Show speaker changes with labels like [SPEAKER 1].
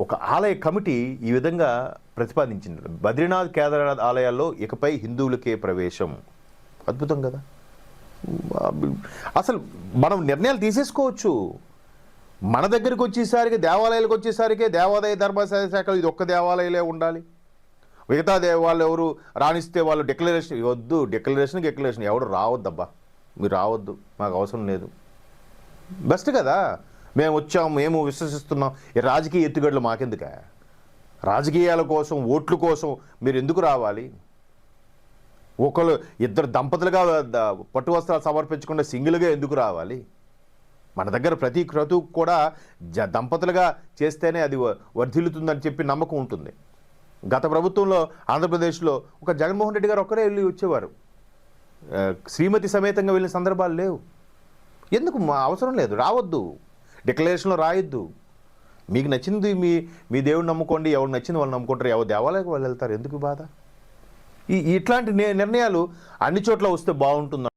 [SPEAKER 1] ఒక ఆలయ కమిటీ ఈ విధంగా ప్రతిపాదించింది. బద్రీనాథ్, కేదార్నాథ్ ఆలయాల్లో ఇకపై హిందువులకే ప్రవేశం. అద్భుతం కదా. అసలు మనం నిర్ణయాలు తీసేసుకోవచ్చు. మన దగ్గరికి వచ్చేసరికి, దేవాలయాలకు వచ్చేసరికి దేవాదాయ ధర్మశాస్త్ర శాఖలు ఇది ఒక్క దేవాలయాలే ఉండాలి, మిగతా వాళ్ళు ఎవరు రాణిస్తే వాళ్ళు డిక్లరేషన్ వద్దు, డిక్లరేషన్ ఎవడు రావద్దబ్బా, మీరు రావద్దు, మాకు అవసరం లేదు. బెస్ట్ కదా. మేము వచ్చాము, మేము విశ్వసిస్తున్నాం. ఈ రాజకీయ ఎత్తుగడలు మాకెందుక? రాజకీయాల కోసం, ఓట్ల కోసం మీరు ఎందుకు రావాలి? ఒకళ్ళు ఇద్దరు దంపతులుగా పట్టు వస్త్రాలు సమర్పించకుండా సింగిల్గా ఎందుకు రావాలి? మన దగ్గర ప్రతి క్రతువు కూడా దంపతులుగా చేస్తేనే అది వర్ధిల్లుతుందని చెప్పి నమ్మకం ఉంటుంది. గత ప్రభుత్వంలో ఆంధ్రప్రదేశ్లో ఒక జగన్మోహన్ రెడ్డి గారు ఒక్కరే వెళ్ళి వచ్చేవారు, శ్రీమతి సమేతంగా వెళ్ళిన సందర్భాలు లేవు. ఎందుకు? మా అవసరం లేదు, రావద్దు, డిక్లరేషన్లో రాయొద్దు. మీకు నచ్చింది మీ దేవుడిని నమ్ముకోండి, ఎవరు నచ్చింది వాళ్ళు నమ్ముకుంటారు, ఎవరు దేవాలయానికి వాళ్ళు వెళ్తారు, ఎందుకు బాధ? ఇట్లాంటి నిర్ణయాలు అన్ని చోట్ల వస్తే బాగుంటుంది.